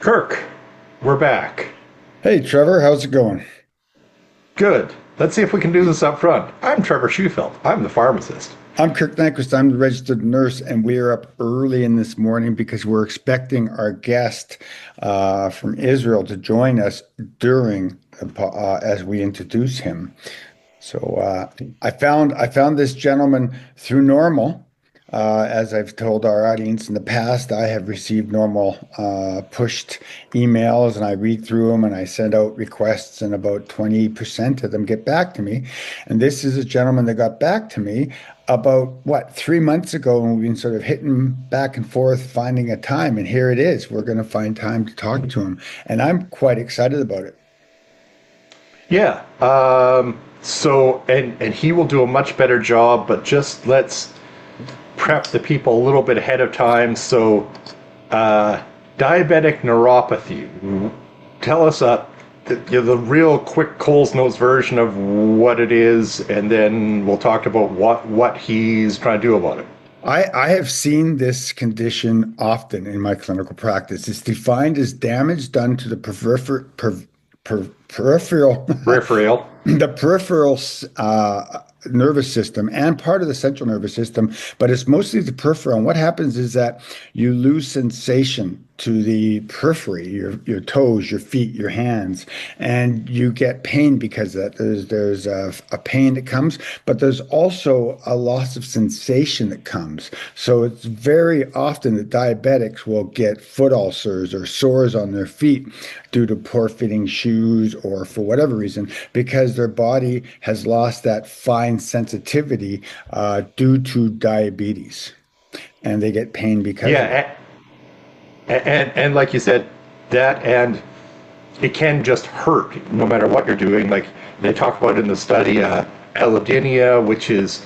Kirk, we're back. Hey Trevor, how's it going? Good. Let's see if we can do this up front. I'm Trevor Schufeld. I'm the pharmacist. I'm Kirk Nyquist. I'm the registered nurse, and we are up early in this morning because we're expecting our guest from Israel to join us during as we introduce him. So I found this gentleman through Normal. As I've told our audience in the past, I have received Normal pushed emails, and I read through them and I send out requests, and about 20% of them get back to me. And this is a gentleman that got back to me about what, 3 months ago, and we've been sort of hitting back and forth, finding a time, and here it is. We're going to find time to talk to him, and I'm quite excited about it. Yeah. And he will do a much better job, but just let's prep the people a little bit ahead of time. So, diabetic neuropathy. Tell us the real quick Cole's Notes version of what it is, and then we'll talk about what he's trying to do about it. I have seen this condition often in my clinical practice. It's defined as damage done to the peripheral Peripheral. the peripheral nervous system and part of the central nervous system, but it's mostly the peripheral. And what happens is that you lose sensation to the periphery, your toes, your feet, your hands, and you get pain because of that. There's a pain that comes, but there's also a loss of sensation that comes. So it's very often that diabetics will get foot ulcers or sores on their feet due to poor fitting shoes or for whatever reason, because their body has lost that fine sensitivity due to diabetes, and they get pain because of it. Yeah, and like you said, that and it can just hurt no matter what you're doing. Like they talk about in the study, allodynia, which is,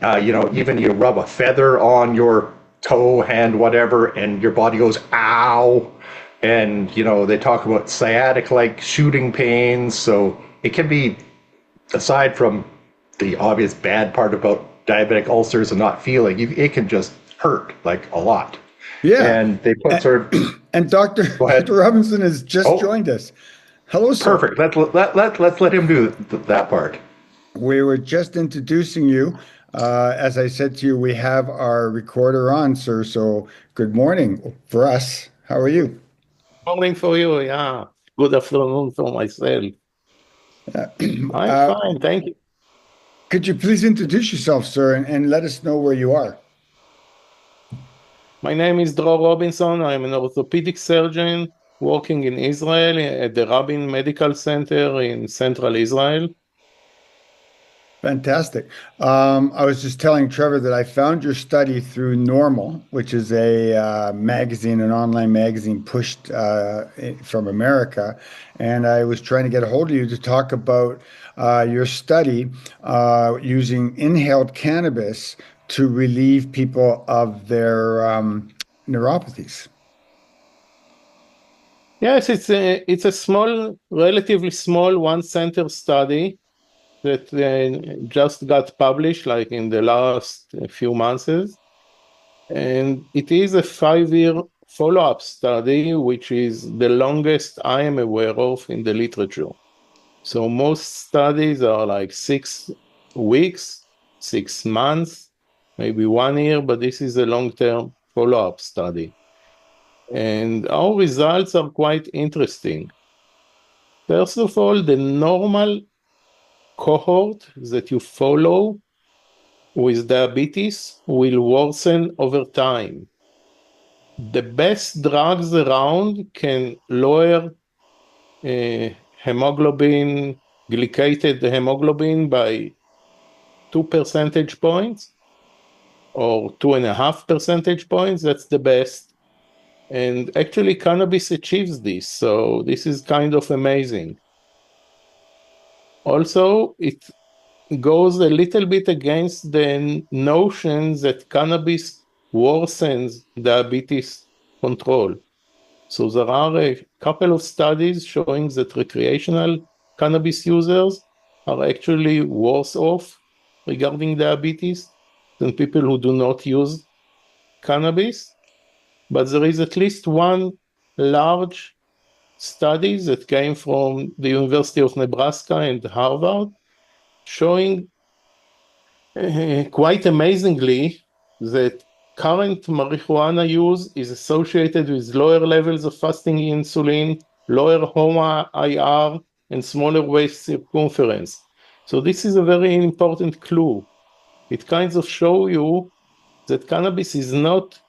even you rub a feather on your toe, hand, whatever, and your body goes, ow. And, they talk about sciatic like shooting pains. So it can be, aside from the obvious bad part about diabetic ulcers and not feeling, it can just hurt like a lot. Yeah. And they put And, sort of, and Dr. go ahead. Dr. Robinson has just Oh, joined us. Hello, sir. perfect. Let's let him do that part. We were just introducing you. As I said to you, we have our recorder on, sir. So good morning for us. How are you? Morning for you, yeah. Good afternoon for myself. I'm Uh, fine, thank you. could you please introduce yourself, sir, and let us know where you are? My name is Dror Robinson. I'm an orthopedic surgeon working in Israel at the Rabin Medical Center in central Israel. Fantastic. I was just telling Trevor that I found your study through Normal, which is a magazine, an online magazine pushed from America. And I was trying to get a hold of you to talk about your study using inhaled cannabis to relieve people of their neuropathies. Yes, it's a small, relatively small one-center study that just got published like in the last few months. And it is a 5-year follow-up study, which is the longest I am aware of in the literature. So most studies are like 6 weeks, 6 months, maybe 1 year, but this is a long-term follow-up study. And our results are quite interesting. First of all, the normal cohort that you follow with diabetes will worsen over time. The best drugs around can lower hemoglobin, glycated hemoglobin by 2 percentage points or 2.5 percentage points. That's the best. And actually, cannabis achieves this. So this is kind of amazing. Also, it goes a little bit against the notion that cannabis worsens diabetes control. So there are a couple of studies showing that recreational cannabis users are actually worse off regarding diabetes than people who do not use cannabis. But there is at least one large studies that came from the University of Nebraska and Harvard, showing quite amazingly that current marijuana use is associated with lower levels of fasting insulin, lower HOMA-IR, and smaller waist circumference. So this is a very important clue. It kind of shows you that cannabis is not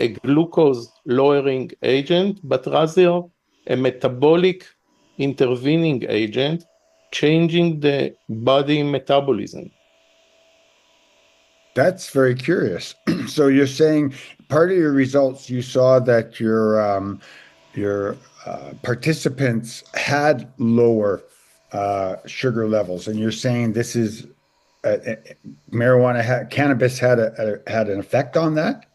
a glucose-lowering agent, but rather a metabolic intervening agent, changing the body metabolism. That's very curious. So you're saying part of your results, you saw that your participants had lower sugar levels, and you're saying this is cannabis had an effect on that?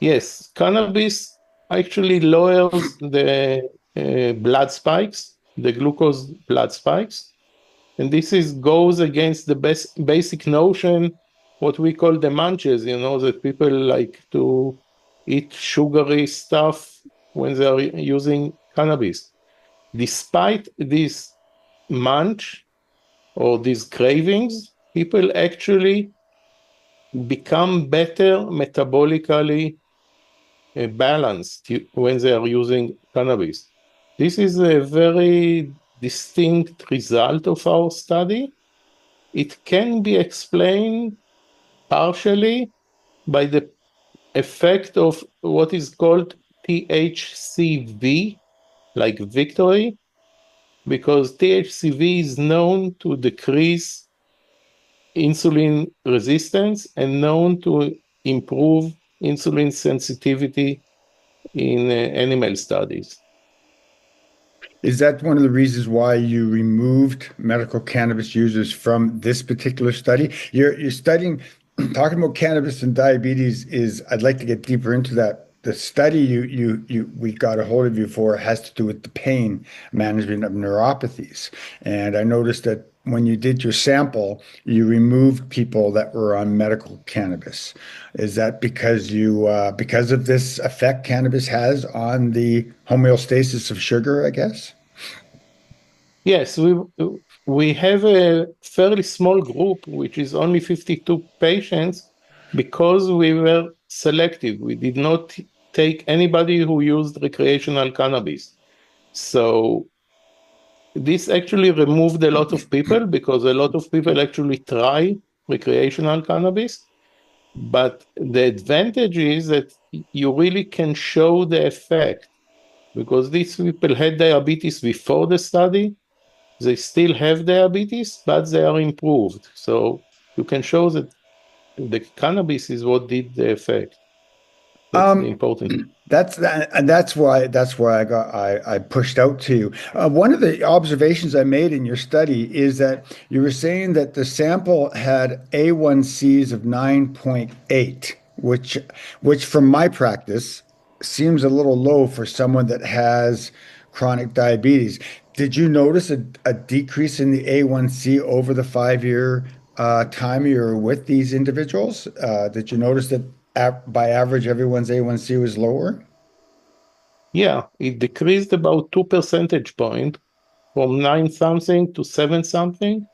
Yes, cannabis actually lowers the blood spikes, the glucose blood spikes, and this goes against the basic notion, what we call the munches, that people like to eat sugary stuff when they are using cannabis. Despite this munch or these cravings, people actually become better metabolically balanced when they are using cannabis. This is a very distinct result of our study. It can be explained partially by the effect of what is called THCV, like victory, because THCV is known to decrease insulin resistance and known to improve insulin sensitivity in animal studies. Is that one of the reasons why you removed medical cannabis users from this particular study? You're studying, talking about cannabis and diabetes is, I'd like to get deeper into that. The study we got a hold of you for has to do with the pain management of neuropathies. And I noticed that when you did your sample, you removed people that were on medical cannabis. Is that because because of this effect cannabis has on the homeostasis of sugar, I guess? Yes, we have a fairly small group, which is only 52 patients, because we were selective. We did not take anybody who used recreational cannabis. So this actually removed a lot of people, because a lot of people actually try recreational cannabis. But the advantage is that you really can show the effect, because these people had diabetes before the study. They still have diabetes, but they are improved. So you can show that the cannabis is what did the effect. That's the important. That's why I pushed out to you. One of the observations I made in your study is that you were saying that the sample had A1Cs of 9.8, which from my practice seems a little low for someone that has chronic diabetes. Did you notice a decrease in the A1C over the 5 year time you were with these individuals? Did you notice that by average, everyone's A1C was lower? Yeah, it decreased about 2 percentage points from 9 something to 7 something.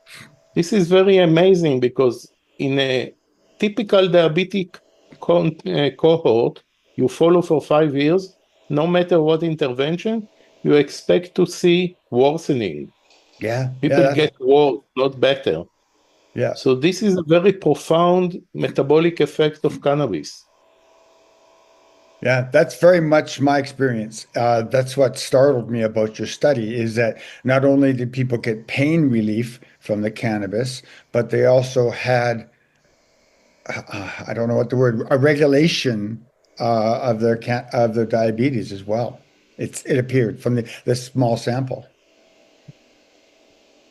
This is very amazing, because in a typical diabetic cohort, you follow for 5 years, no matter what intervention, you expect to see worsening. Yeah, People get worse, not better. yeah, So this is a very profound metabolic effect of cannabis. yeah. That's very much my experience. That's what startled me about your study is that not only did people get pain relief from the cannabis, but they also had, I don't know what the word, a regulation of their diabetes as well. It appeared from the small sample.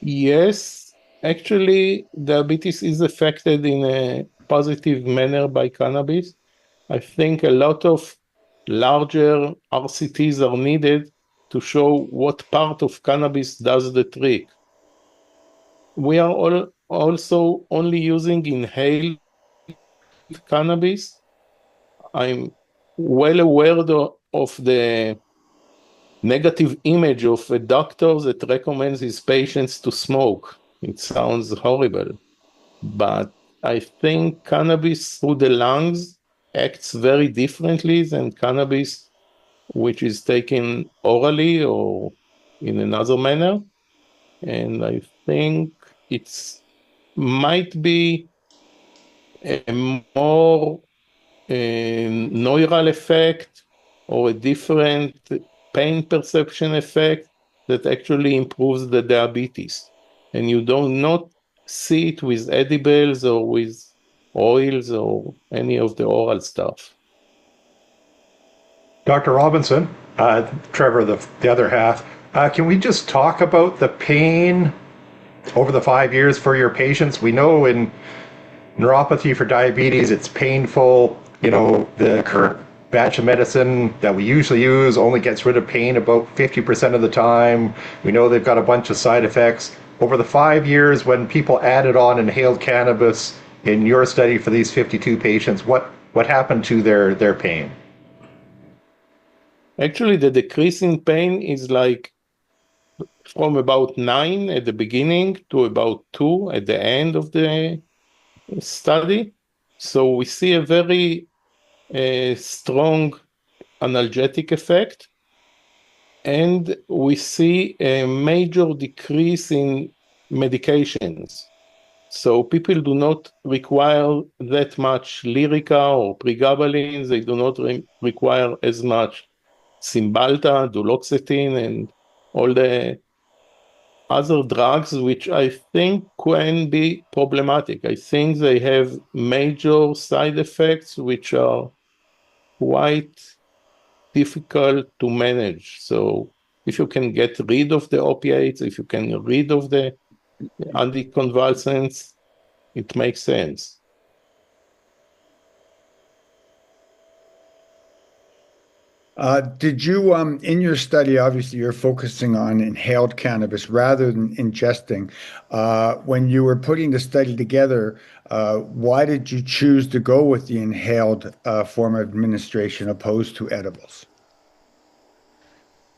Yes, actually, diabetes is affected in a positive manner by cannabis. I think a lot of larger RCTs are needed to show what part of cannabis does the trick. We are also only using inhaled cannabis. I'm well aware of the negative image of a doctor that recommends his patients to smoke. It sounds horrible, but I think cannabis through the lungs acts very differently than cannabis which is taken orally or in another manner. And I think it's might be a more neural effect or a different pain perception effect that actually improves the diabetes. And you do not see it with edibles or with oils or any of the oral stuff. Dr. Robinson, Trevor, the other half, can we just talk about the pain over the 5 years for your patients? We know in neuropathy for diabetes, it's painful. You know, the current batch of medicine that we usually use only gets rid of pain about 50% of the time. We know they've got a bunch of side effects. Over the 5 years, when people added on inhaled cannabis in your study for these 52 patients, what happened to their pain? Actually, the decrease in pain is like from about 9 at the beginning to about 2 at the end of the study. So we see a very strong analgesic effect, and we see a major decrease in medications. So people do not require that much Lyrica or pregabalin. They do not require as much Cymbalta, duloxetine, and all the other drugs, which I think can be problematic. I think they have major side effects which are quite difficult to manage. So if you can get rid of the opiates, if you can get rid of the anticonvulsants, it makes sense. Did you, in your study, obviously you're focusing on inhaled cannabis rather than ingesting. When you were putting the study together, why did you choose to go with the inhaled form of administration opposed to edibles?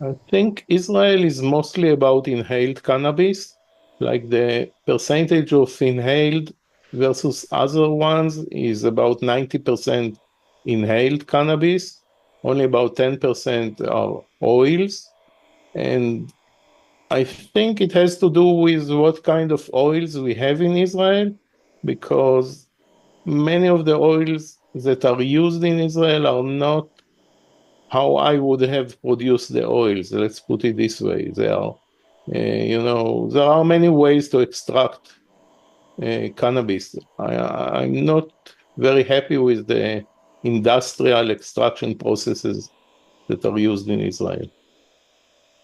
I think Israel is mostly about inhaled cannabis, like the percentage of inhaled versus other ones is about 90% inhaled cannabis, only about 10% are oils. And I think it has to do with what kind of oils we have in Israel, because many of the oils that are used in Israel are not how I would have produced the oils. Let's put it this way. There are many ways to extract cannabis. I'm not very happy with the industrial extraction processes that are used in Israel.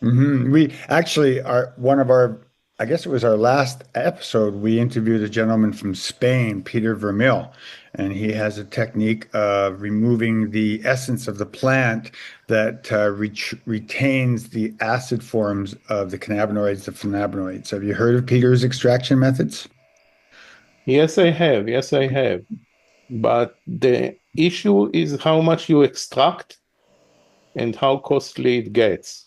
We actually are one of our, I guess it was our last episode, we interviewed a gentleman from Spain, Peter Vermil, and he has a technique of removing the essence of the plant that retains the acid forms of the cannabinoids, the flavonoids. Have you heard of Peter's extraction methods? Yes, I have. Yes, I have. But the issue is how much you extract and how costly it gets.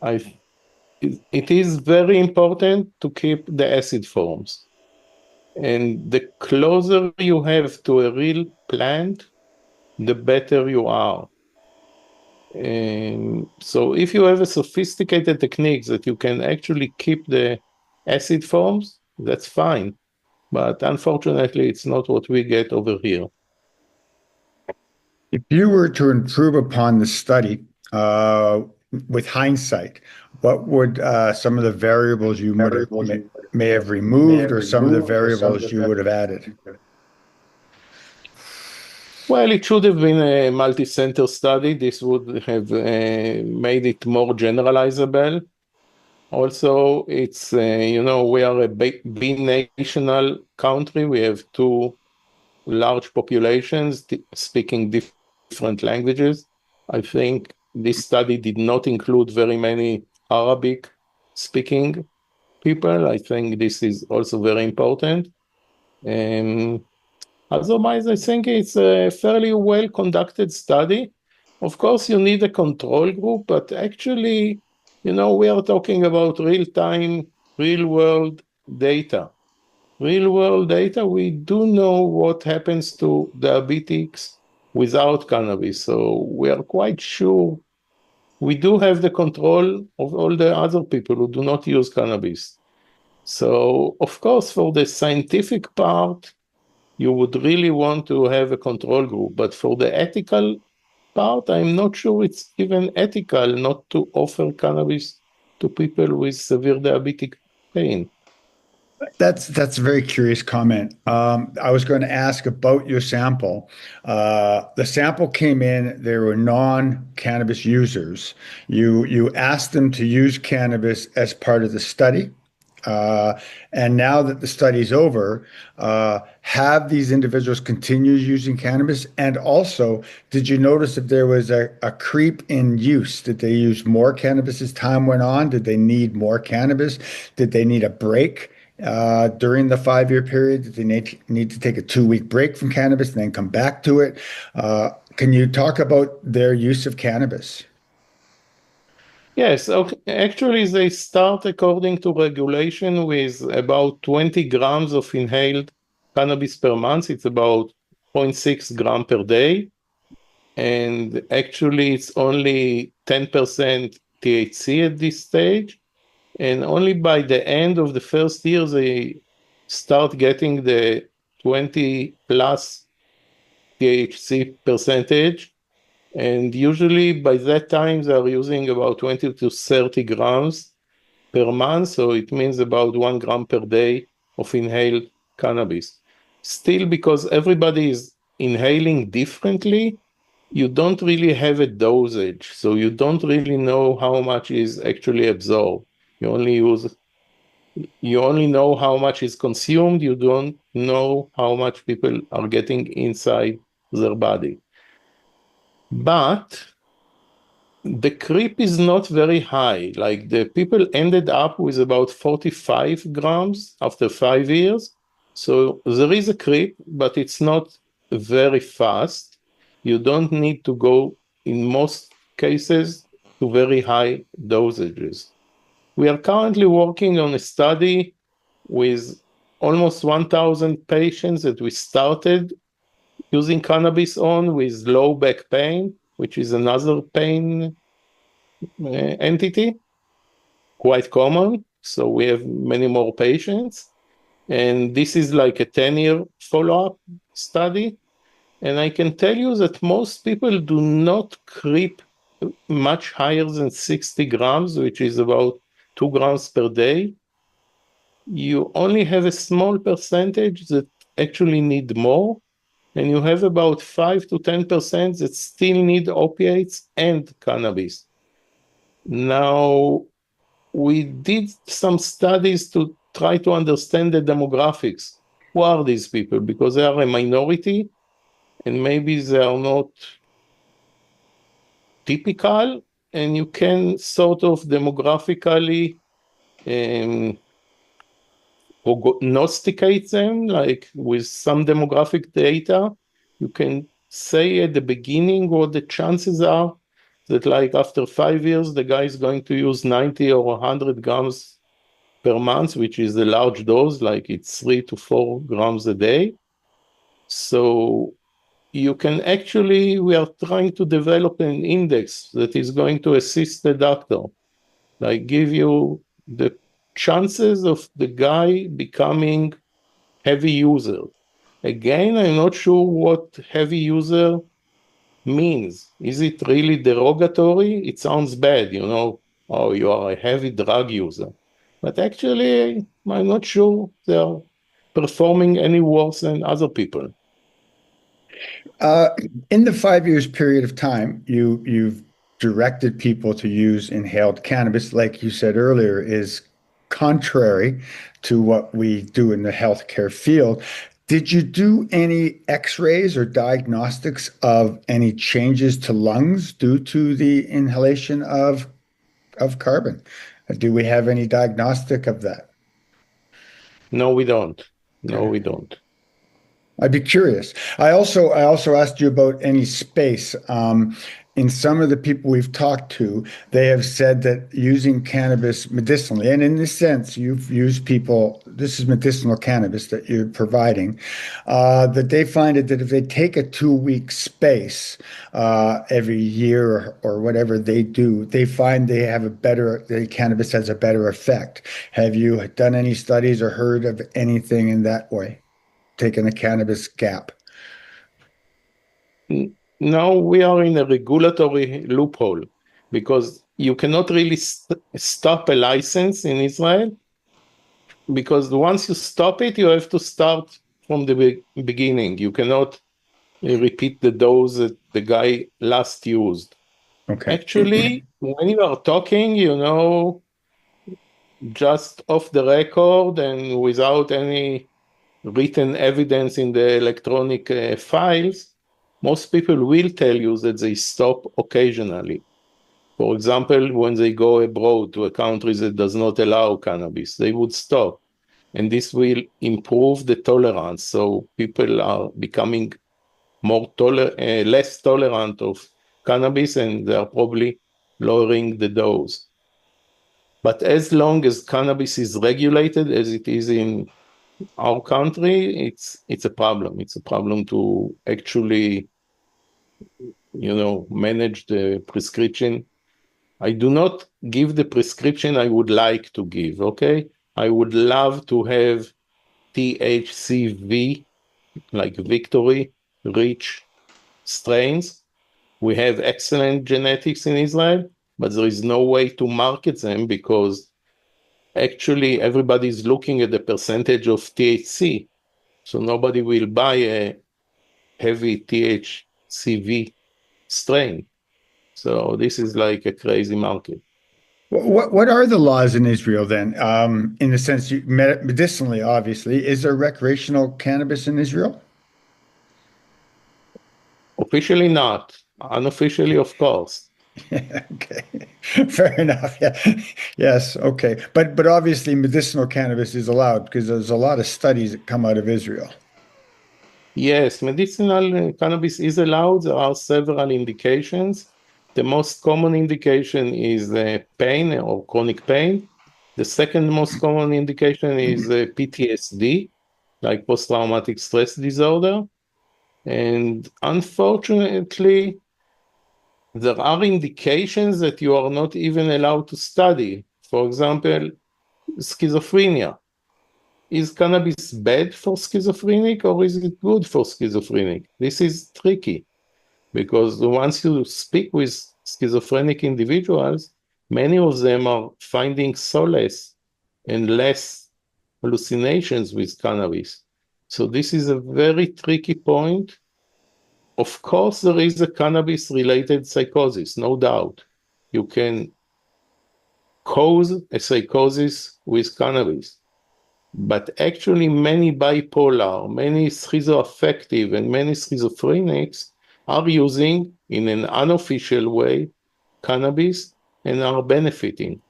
It is very important to keep the acid forms. And the closer you have to a real plant, the better you are. And so if you have a sophisticated technique that you can actually keep the acid forms, that's fine. But unfortunately, it's not what we get over here. If you were to improve upon the study with hindsight, what would some of the variables you may have removed or some of the variables you would have added? Well, it should have been a multi-center study. This would have made it more generalizable. Also, it's, we are a binational country. We have two large populations speaking different languages. I think this study did not include very many Arabic speaking people. I think this is also very important. Otherwise, I think it's a fairly well conducted study. Of course, you need a control group, but actually, we are talking about real-time, real-world data. Real-world data, we do know what happens to diabetics without cannabis. So we are quite sure we do have the control of all the other people who do not use cannabis. So, of course, for the scientific part, you would really want to have a control group. But for the ethical part, I'm not sure it's even ethical not to offer cannabis to people with severe diabetic pain. That's a very curious comment. I was going to ask about your sample. The sample came in; they were non-cannabis users. You asked them to use cannabis as part of the study, and now that the study's over, have these individuals continued using cannabis? And also, did you notice if there was a creep in use? Did they use more cannabis as time went on? Did they need more cannabis? Did they need a break? During the 5-year period, did they need to take a 2-week break from cannabis and then come back to it? Can you talk about their use of cannabis? Yes, okay. Actually, they start according to regulation with about 20 grams of inhaled cannabis per month. It's about 0.6 gram per day. And actually, it's only 10% THC at this stage. And only by the end of the first year, they start getting the 20 plus THC percentage. And usually by that time, they are using about 20 to 30 grams per month. So it means about 1 gram per day of inhaled cannabis. Still, because everybody is inhaling differently, you don't really have a dosage. So you don't really know how much is actually absorbed. You only know how much is consumed. You don't know how much people are getting inside their body. But the creep is not very high. Like the people ended up with about 45 grams after 5 years. So there is a creep, but it's not very fast. You don't need to go, in most cases, to very high dosages. We are currently working on a study with almost 1,000 patients that we started using cannabis on with low back pain, which is another pain entity, quite common. So we have many more patients. And this is like a 10-year follow-up study. And I can tell you that most people do not creep much higher than 60 grams, which is about 2 grams per day. You only have a small percentage that actually need more, and you have about 5 to 10% that still need opiates and cannabis. Now, we did some studies to try to understand the demographics. Who are these people? Because they are a minority, and maybe they are not typical, and you can sort of demographically prognosticate them, like with some demographic data. You can say at the beginning what the chances are that, like, after 5 years, the guy is going to use 90 or 100 grams per month, which is a large dose, like it's 3 to 4 grams a day. So you can actually, we are trying to develop an index that is going to assist the doctor, like give you the chances of the guy becoming heavy user. Again, I'm not sure what heavy user means. Is it really derogatory? It sounds bad, oh, you are a heavy drug user. But actually, I'm not sure they're performing any worse than other people. Uh, in the 5 years period of time, you've directed people to use inhaled cannabis, like you said earlier, is contrary to what we do in the healthcare field. Did you do any x-rays or diagnostics of any changes to lungs due to the inhalation of carbon? Do we have any diagnostic of that? No, we don't. No, Okay. we don't. I'd be curious. I also asked you about any space. in some of the people we've talked to, they have said that using cannabis medicinally, and in this sense, you've used people, this is medicinal cannabis that you're providing, that they find it that if they take a 2-week space every year or whatever they do, they find they have the cannabis has a better effect. Have you done any studies or heard of anything in that way, taking a cannabis gap? Now we are in a regulatory loophole because you cannot really stop a license in Israel, because once you stop it, you have to start from the beginning. You cannot repeat the dose that the guy last used. Okay. Actually, when you are talking, just off the record and without any written evidence in the electronic files, most people will tell you that they stop occasionally. For example, when they go abroad to a country that does not allow cannabis, they would stop. And this will improve the tolerance. So people are becoming less tolerant of cannabis, and they are probably lowering the dose. But as long as cannabis is regulated, as it is in our country, it's a problem. It's a problem to actually, manage the prescription. I do not give the prescription I would like to give, okay? I would love to have THCV, like Victory, rich strains. We have excellent genetics in Israel, but there is no way to market them because actually everybody is looking at the percentage of THC. So nobody will buy a heavy THCV strain. So this is like a crazy market. What are the laws in Israel then? In the sense, medicinally, obviously, is there recreational cannabis in Israel? Officially not. Unofficially, of course. Okay, fair enough. Yeah, yes, okay, but obviously, medicinal cannabis is allowed because there's a lot of studies that come out of Israel. Yes, medicinal cannabis is allowed. There are several indications. The most common indication is pain or chronic pain. The second most common indication is PTSD, like post-traumatic stress disorder. And unfortunately, there are indications that you are not even allowed to study. For example, schizophrenia. Is cannabis bad for schizophrenic or is it good for schizophrenic? This is tricky because once you speak with schizophrenic individuals, many of them are finding solace and less hallucinations with cannabis. So this is a very tricky point. Of course, there is a cannabis-related psychosis, no doubt. You can cause a psychosis with cannabis. But actually, many bipolar, many schizoaffective, and many schizophrenics are using, in an unofficial way, cannabis and are benefiting.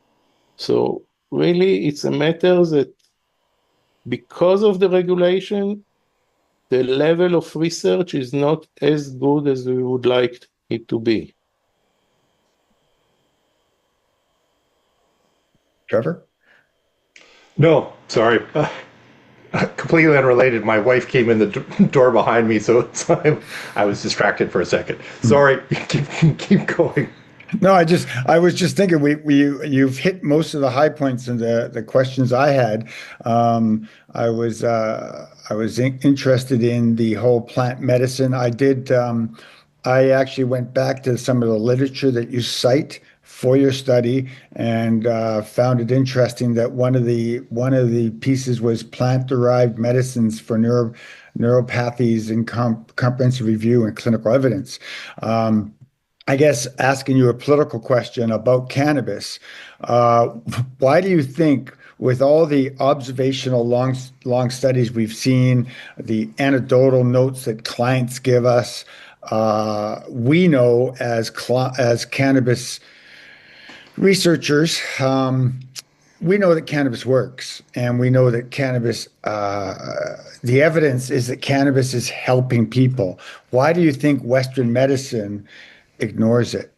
So really, it's a matter that because of the regulation, the level of research is not as good as we would like it to be. Trevor? No, sorry. Completely unrelated. My wife came in the door behind me, so I was distracted for a second. Sorry. Keep going. No, I was just thinking you've hit most of the high points in the questions I had. I was interested in the whole plant medicine. I actually went back to some of the literature that you cite for your study and found it interesting that one of the pieces was plant-derived medicines for neuropathies in comprehensive review and clinical evidence. I guess asking you a political question about cannabis, why do you think, with all the observational long studies we've seen, the anecdotal notes that clients give us, we know as cannabis researchers, we know that cannabis works, and we know that the evidence is that cannabis is helping people. Why do you think Western medicine ignores it?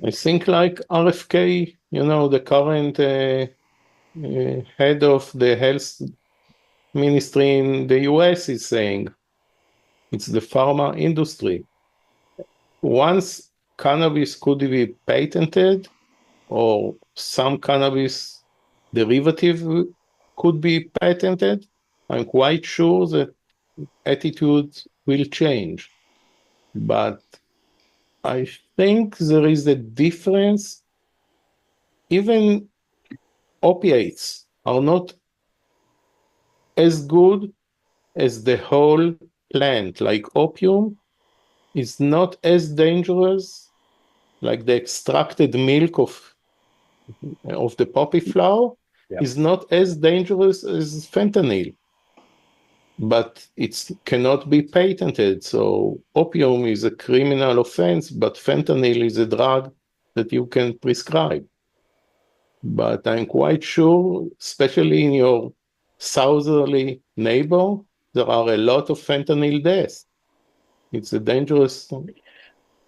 I think like RFK, the current head of the health ministry in the US is saying it's the pharma industry. Once cannabis could be patented or some cannabis derivative could be patented, I'm quite sure that attitudes will change. But I think there is a difference. Even opiates are not as good as the whole plant. Like opium is not as dangerous like the extracted milk of the poppy flower is not as dangerous as fentanyl, but it cannot be patented. So opium is a criminal offense, but fentanyl is a drug that you can prescribe. But I'm quite sure, especially in your southerly neighbor, there are a lot of fentanyl deaths. It's a dangerous.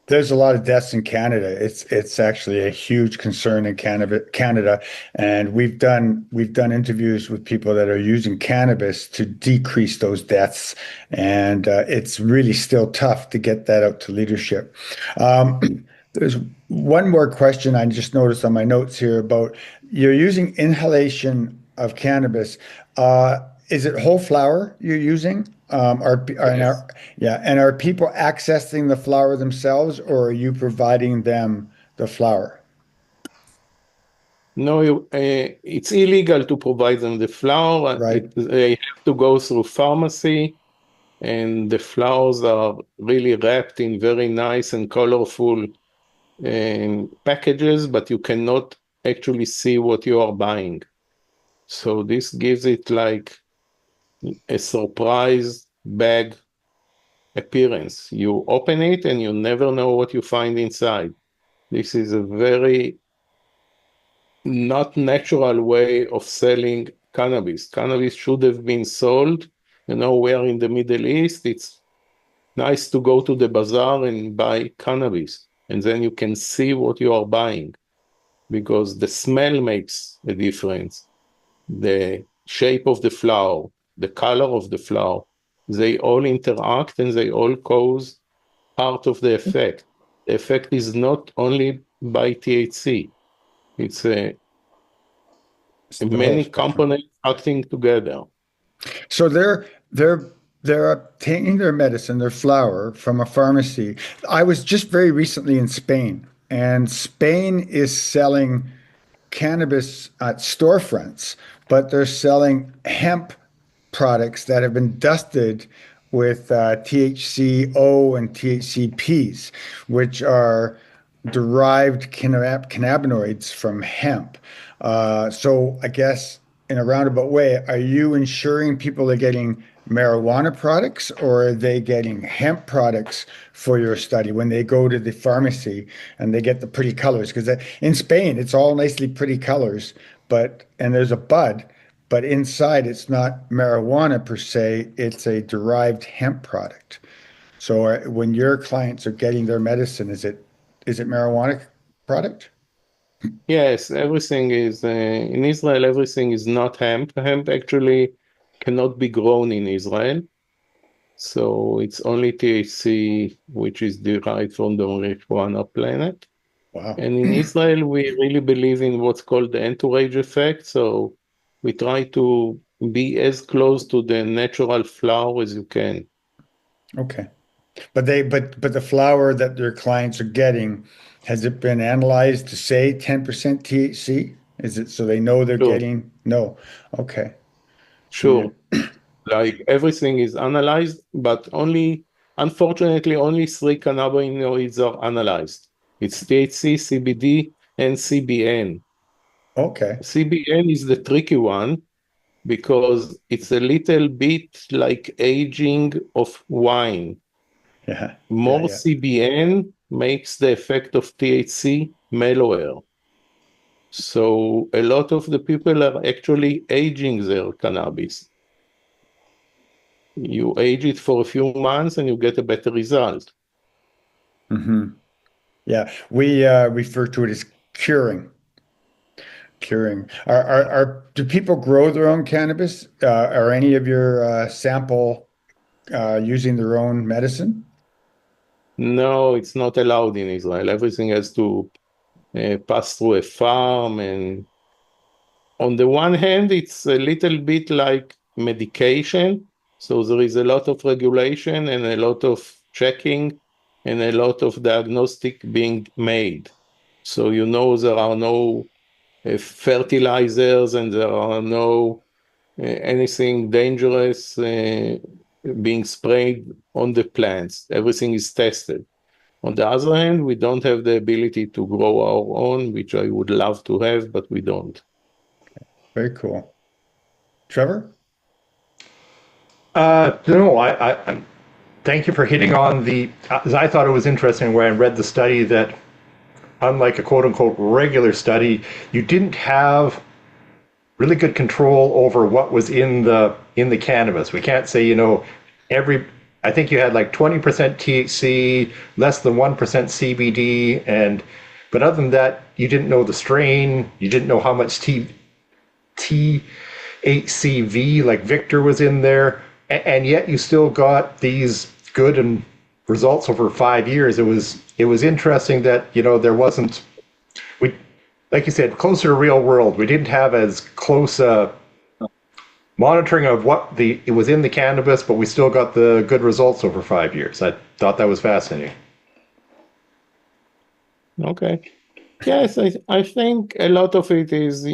There's a lot of deaths in Canada. It's actually a huge concern in Canada, and we've done interviews with people that are using cannabis to decrease those deaths, and it's really still tough to get that out to leadership. There's one more question I just noticed on my notes here about you're using inhalation of cannabis. Is it whole flower you're using? Yes. Yeah, and are people accessing the flower themselves, or are you providing them the flower? No, it's illegal to provide them the flour. Right. They have to go through pharmacy, and the flowers are really wrapped in very nice and colorful packages, but you cannot actually see what you are buying. So this gives it like a surprise bag appearance. You open it and you never know what you find inside. This is a very not natural way of selling cannabis. Cannabis should have been sold. We are in the Middle East. It's nice to go to the bazaar and buy cannabis, and then you can see what you are buying because the smell makes a difference. The shape of the flower, the color of the flower, they all interact and they all cause part of the effect. The effect is not only by THC. It's It's the whole many spectrum. components acting together. So they're obtaining their medicine, their flower from a pharmacy. I was just very recently in Spain, and Spain is selling cannabis at storefronts, but they're selling hemp products that have been dusted with THCO and THCPs, which are derived cannabinoids from hemp. So I guess in a roundabout way, are you ensuring people are getting marijuana products or are they getting hemp products for your study when they go to the pharmacy and they get the pretty colors? Because in Spain, it's all nicely pretty colors, and there's a bud, but inside it's not marijuana per se, it's a derived hemp product. So when your clients are getting their medicine, is it marijuana product? Yes, everything is in Israel. Everything is not hemp. Hemp actually cannot be grown in Israel, so it's only THC, which is derived from the marijuana plant. Wow. And in Israel, we really believe in what's called the entourage effect. So we try to be as close to the natural flower as you can. Okay. But the flower that their clients are getting, has it been analyzed to say 10% THC? Is it so they know they're Sure, getting? No. Okay. So you're sure. Like everything is analyzed, but unfortunately, only three cannabinoids are analyzed. It's THC, CBD, and CBN. okay. CBN is the tricky one because it's a little bit like aging of wine. Yeah. Yeah, More yeah. CBN makes the effect of THC mellower. So a lot of the people are actually aging their cannabis. you age it for a few months and you get a better result. Mm-hmm. Yeah, we refer to it as curing. Curing. Do people grow their own cannabis? Are any of your sample using their own medicine? No, it's not allowed in Israel. Everything has to pass through a farm. And on the one hand, it's a little bit like medication. So there is a lot of regulation and a lot of checking and a lot of diagnostic being made. So there are no fertilizers and there are no anything dangerous being sprayed on the plants. Everything is tested. On the other hand, we don't have the ability to grow our own, which I would love to have, but we don't. Very cool. Trevor? No, thank you for hitting on I thought it was interesting when I read the study that unlike a quote unquote regular study, you didn't have really good control over what was in the cannabis. We can't say, I think you had like 20% THC, less than 1% CBD, but other than that, you didn't know the strain, you didn't know how much THCV, like Victor, was in there, and yet you still got these good and results over 5 years. It was interesting that there wasn't, we like you said, closer to real world. We didn't have as close monitoring of what it was in the cannabis, but we still got the good results over 5 years. I thought that was fascinating. Okay. Yes, I think a lot of it is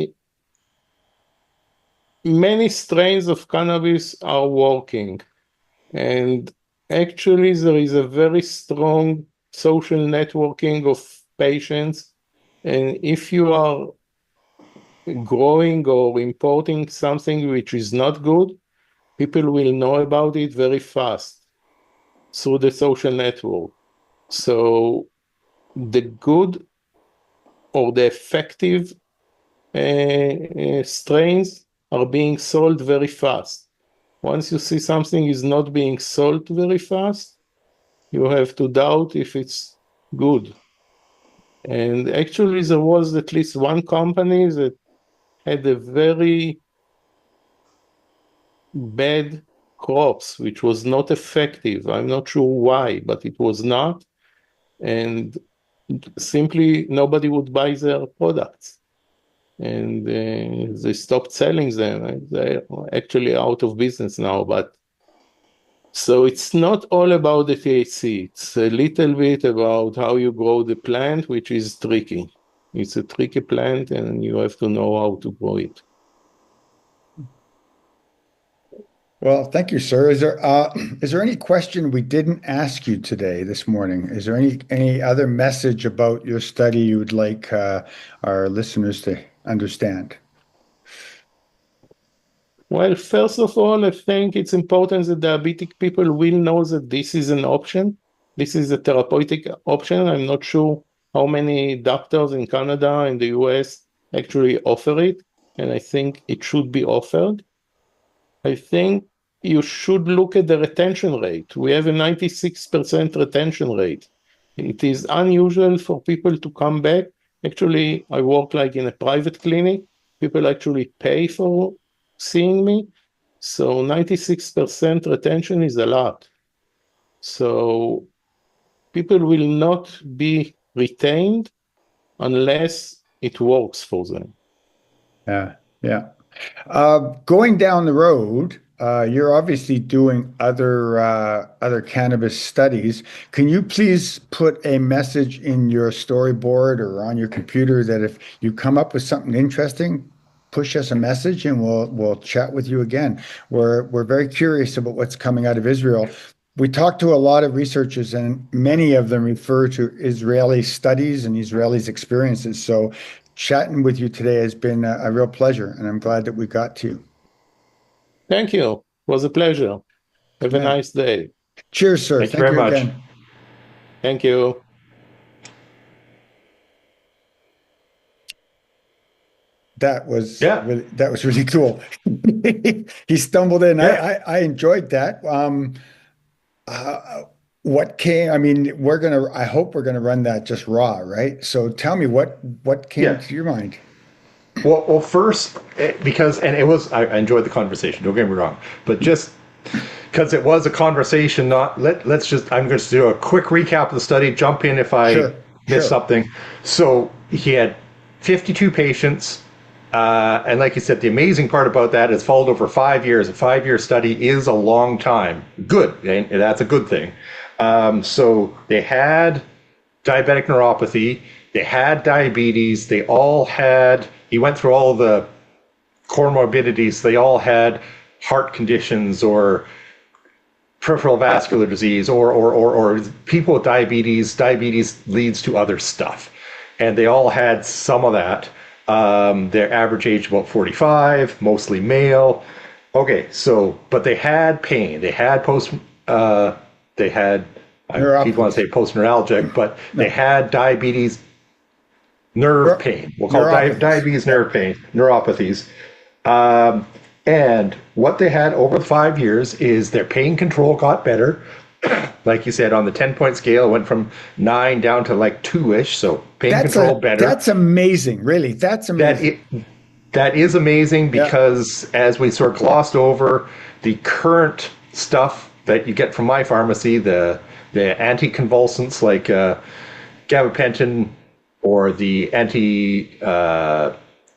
many strains of cannabis are working. And actually, there is a very strong social networking of patients. And if you are growing or importing something which is not good, people will know about it very fast through the social network. So the good or the effective strains are being sold very fast. Once you see something is not being sold very fast, you have to doubt if it's good. And actually, there was at least one company that had a very bad crops, which was not effective. I'm not sure why, but it was not. And simply nobody would buy their products. And they stopped selling them. They're actually out of business now. But so it's not all about the THC. It's a little bit about how you grow the plant, which is tricky. It's a tricky plant, and you have to know how to grow it. Well, thank you, sir. Is there any question we didn't ask you today, this morning? Is there any other message about your study you would like our listeners to understand? Well, first of all, I think it's important that diabetic people will know that this is an option. This is a therapeutic option. I'm not sure how many doctors in Canada and the US actually offer it, and I think it should be offered. I think you should look at the retention rate. We have a 96% retention rate. It is unusual for people to come back. Actually, I work like in a private clinic. People actually pay for seeing me. So 96% retention is a lot. So people will not be retained unless it works for them. Yeah, yeah. Going down the road, you're obviously doing other cannabis studies. Can you please put a message in your storyboard or on your computer that if you come up with something interesting, push us a message and we'll chat with you again. We're very curious about what's coming out of Israel. We talked to a lot of researchers, and many of them refer to Israeli studies and Israelis' experiences. So chatting with you today has been a real pleasure, and I'm glad that we got to. Thank you. It was a pleasure. Have a Yeah. nice day. Cheers, sir. Thank you Thank very you much. again. Thank you. Yeah. That was really cool. He stumbled in. Yeah. I enjoyed that. Uh, what came? I mean, I hope we're gonna run that just raw, right? So tell me what came Yeah. to your mind? Well, first, because, and it was, I enjoyed the conversation, don't get me wrong, but just because it was a conversation, let's just, I'm going to do a quick recap of the study, jump in if I Sure, miss sure. something. So he had 52 patients, and like you said, the amazing part about that is followed over 5 years. A 5-year study is a long time. Good, and that's a good thing. So they had diabetic neuropathy, they had diabetes, they all had, he went through all the comorbidities, they all had heart conditions or peripheral vascular disease or people with diabetes. Diabetes leads to other stuff. And they all had some of that. Their average age about 45, mostly male. Okay, so, but they had pain. They had they had, I keep wanting to say post-neuralgic, but they had diabetes nerve pain. We'll call it Neuropathies. diabetes nerve pain, neuropathies. And what they had over the 5 years is their pain control got better. Like you said, on the 10-point scale, it went from 9 down to like 2-ish. So pain control better. That's amazing, really. That's amazing. That is amazing Yeah. because as we sort of glossed over, the current stuff that you get from my pharmacy, the anticonvulsants like gabapentin or the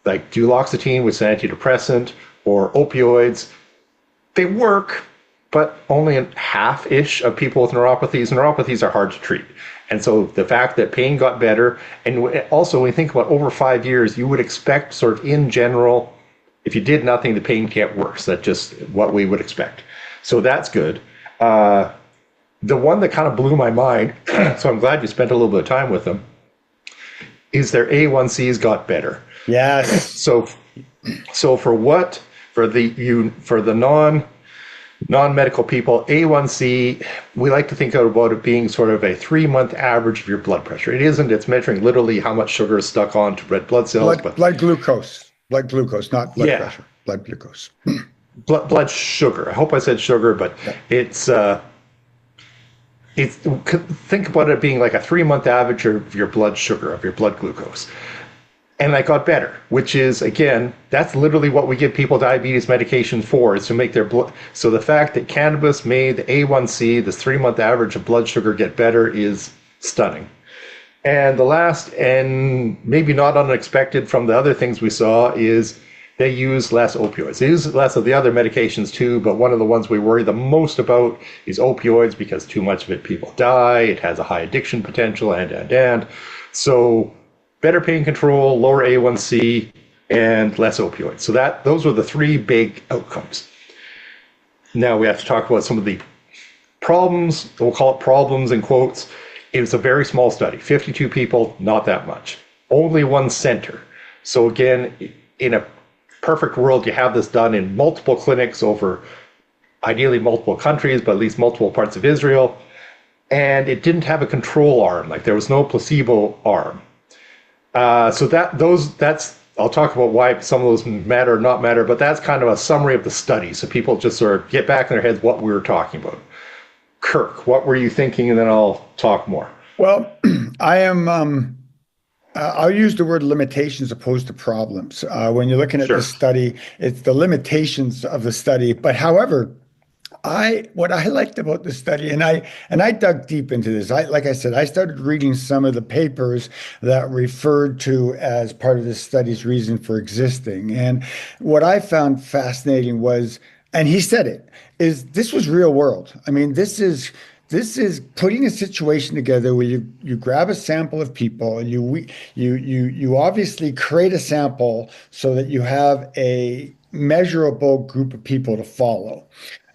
like duloxetine, which is an antidepressant, or opioids, they work, but only in half-ish of people with neuropathies. Neuropathies are hard to treat. And so the fact that pain got better, and also when you think about over 5 years, you would expect sort of in general, if you did nothing, the pain can't worse. That's just what we would expect. So that's good. The one that kind of blew my mind, so I'm glad you spent a little bit of time with them, is their A1Cs got better. Yes. So for the non-medical people, A1C, we like to think about it being sort of a 3-month average of your blood pressure. It isn't, it's measuring literally how much sugar is stuck onto red blood cells. Blood glucose, not blood Yeah. pressure, blood glucose. Blood sugar. I hope I said sugar, but it's think about it being like a 3-month average of your blood sugar, of your blood glucose. And that got better, which is, again, that's literally what we give people diabetes medication for, is to make their blood. So the fact that cannabis made the A1C, this 3-month average of blood sugar, get better is stunning. And the last, and maybe not unexpected from the other things we saw, is they use less opioids. They use less of the other medications too, but one of the ones we worry the most about is opioids, because too much of it, people die. It has a high addiction potential, and. So better pain control, lower A1C, and less opioids. So those were the 3 big outcomes. Now we have to talk about some of the problems. We'll call it problems in quotes. It was a very small study, 52 people, not that much. Only 1 center. So again, in a perfect world, you have this done in multiple clinics over ideally multiple countries, but at least multiple parts of Israel. And it didn't have a control arm, like there was no placebo arm. So that's, I'll talk about why some of those matter or not matter, but that's kind of a summary of the study. So people just sort of get back in their heads what we were talking about. Kirk, what were you thinking? And then I'll talk more. Well, I am, I'll use the word limitations opposed to problems. When you're looking at Sure. the study, it's the limitations of the study. But however, what I liked about the study, and I dug deep into this. Like I said, I started reading some of the papers that referred to as part of this study's reason for existing. And what I found fascinating was, and he said it, is this was real world. I mean, this is putting a situation together where you grab a sample of people and you obviously create a sample so that you have a measurable group of people to follow.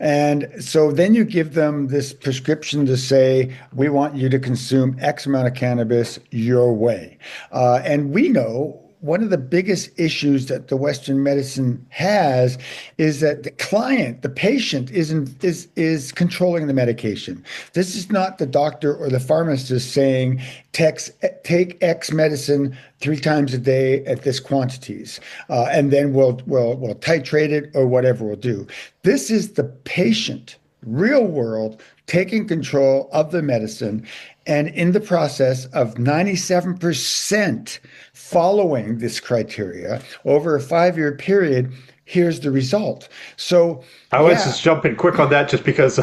And so then you give them this prescription to say, we want you to consume X amount of cannabis your way. And we know one of the biggest issues that the Western medicine has is that the client, the patient, is controlling the medication. This is not the doctor or the pharmacist saying, take X medicine 3 times a day at this quantities, and then we'll titrate it or whatever we'll do. This is the patient, real world, taking control of the medicine, and in the process of 97% following this criteria over a 5-year period, here's the result. So I was just jumping quick on that just because,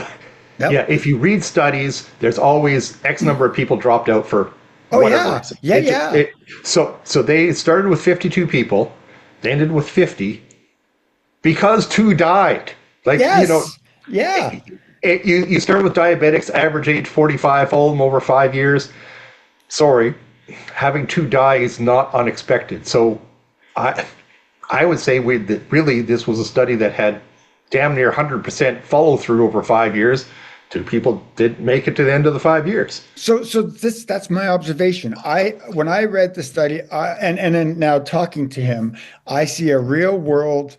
Yep. if you read studies, there's always X number of people dropped out for whatever reason. So they started with 52 people, they ended with 50 because 2 died. Like, Yeah. You start with diabetics, average age 45, follow them over 5 years. Sorry, having 2 die is not unexpected. So I would say that really this was a study that had damn near 100% follow through over 5 years. 2 people didn't make it to the end of the 5 years. So that's my observation. When I read the study, and then now talking to him, I see a real world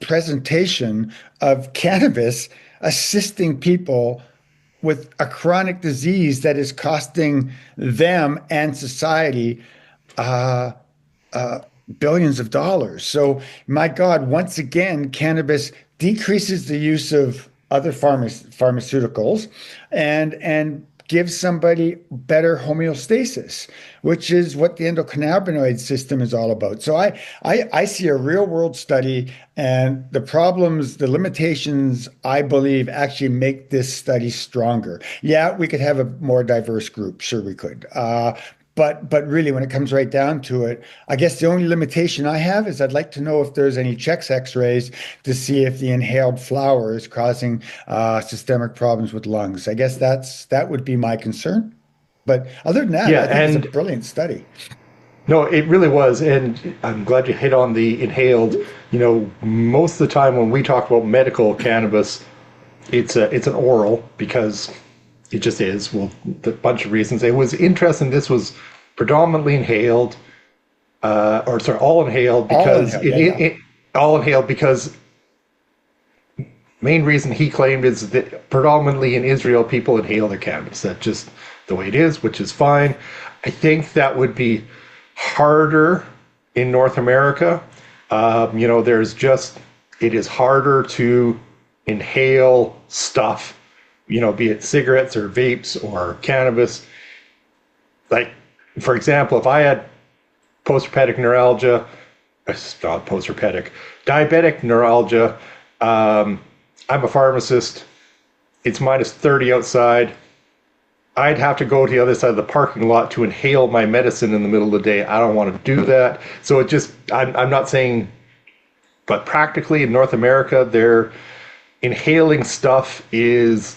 presentation of cannabis assisting people with a chronic disease that is costing them and society billions of dollars. So, my God, once again, cannabis decreases the use of other pharmaceuticals and gives somebody better homeostasis, which is what the endocannabinoid system is all about. So I see a real world study, and the problems, the limitations, I believe, actually make this study stronger. Yeah, we could have a more diverse group. Sure, we could. But really, when it comes right down to it, I guess the only limitation I have is I'd like to know if there's any checks X-rays to see if the inhaled flower is causing systemic problems with lungs. I guess that would be my concern. But other than that, I think it's a brilliant study. No, it really was, and I'm glad you hit on the inhaled. Most of the time when we talk about medical cannabis, it's an oral because it just is. Well, a bunch of reasons. It was interesting. This was predominantly inhaled, all inhaled because all inhaled because main reason he claimed is that predominantly in Israel people inhale their cannabis. That's just the way it is, which is fine. I think that would be harder in North America. It is harder to inhale stuff. Be it cigarettes or vapes or cannabis. Like, for example, if I had diabetic neuralgia, I'm a pharmacist, it's -30 outside, I'd have to go to the other side of the parking lot to inhale my medicine in the middle of the day. I don't want to do that. So I'm not saying, but practically in North America, their inhaling stuff is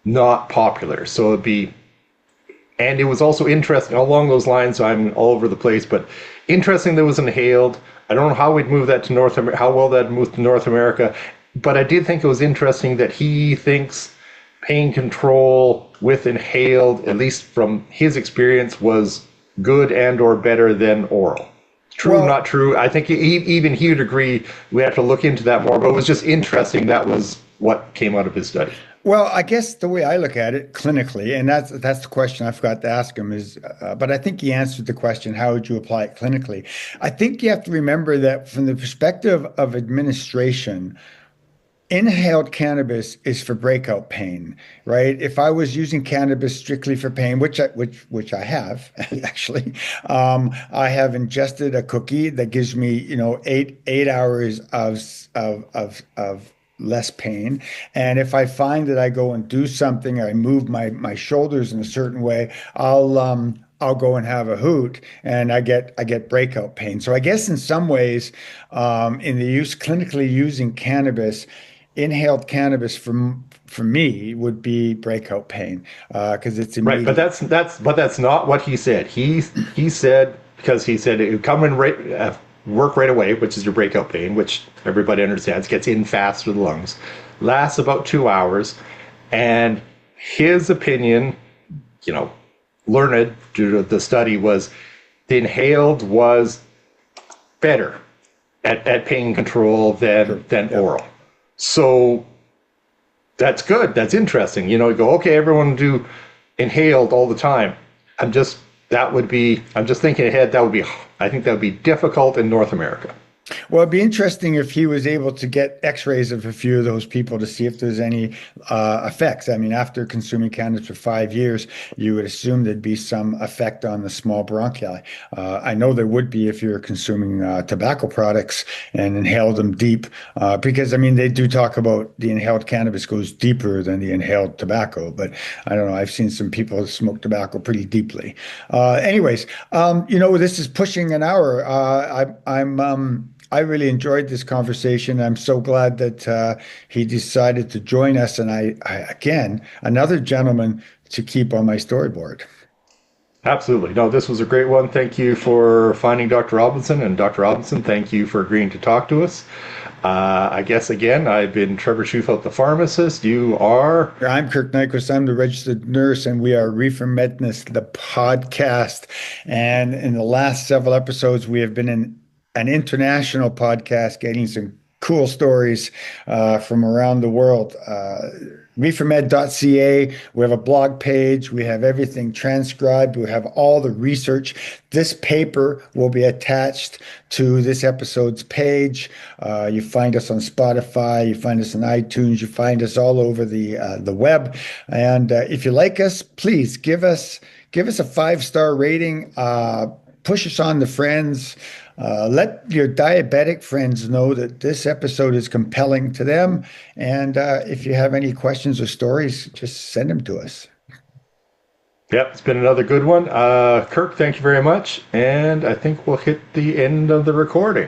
not popular. So and it was also interesting along those lines. I'm all over the place, but interesting that it was inhaled. I don't know how we'd move that to North America, how well that moved to North America, but I did think it was interesting that he thinks pain control with inhaled, at least from his experience, was good and or better than oral. True, not true. I think even he would agree. We have to look into that more, but it was just interesting. That was what came out of his study. Well, I guess the way I look at it clinically, and that's the question I forgot to ask him is, but I think he answered the question, how would you apply it clinically? I think you have to remember that from the perspective of administration, inhaled cannabis is for breakout pain, right? If I was using cannabis strictly for pain, which I have actually, I have ingested a cookie that gives me, 8 hours of less pain. And if I find that I go and do something, I move my shoulders in a certain way, I'll go and have a hoot and I get breakout pain. So I guess in some ways, in the clinically using cannabis, inhaled cannabis for me would be breakout pain because it's immediate. Right, but that's not what he said. He said, because he said it would come and work right away, which is your breakout pain, which everybody understands, gets in fast through the lungs, lasts about 2 hours, and his opinion, learned due to the study, was the inhaled was better at pain control than oral. So that's good. That's interesting. You go, okay, everyone do inhaled all the time. I'm just thinking ahead. I think that would be difficult in North America. Well, it'd be interesting if he was able to get x-rays of a few of those people to see if there's any effects. I mean, after consuming cannabis for 5 years, you would assume there'd be some effect on the small bronchi. I know there would be if you're consuming tobacco products and inhale them deep, because, I mean, they do talk about the inhaled cannabis goes deeper than the inhaled tobacco, but I don't know. I've seen some people smoke tobacco pretty deeply. Anyways, this is pushing an hour. I really enjoyed this conversation. I'm so glad that he decided to join us. And I again, another gentleman to keep on my storyboard. Absolutely. No, this was a great one. Thank you for finding Dr. Robinson. And Dr. Robinson, thank you for agreeing to talk to us. I guess, again, I've been Trevor Schufelt, the pharmacist. You are? I'm Kirk Nyquist. I'm the registered nurse, and we are Reefer Medicine, the podcast. And in the last several episodes, we have been in an international podcast, getting some cool stories from around the world. reefermed.ca. We have a blog page. We have everything transcribed. We have all the research. This paper will be attached to this episode's page. You find us on Spotify. You find us on iTunes. You find us all over the web. And if you like us, please give us a 5-star rating. Push us on to friends. Let your diabetic friends know that this episode is compelling to them. And if you have any questions or stories, just send them to us. Yep, it's been another good one. Kirk, thank you very much. And I think we'll hit the end of the recording.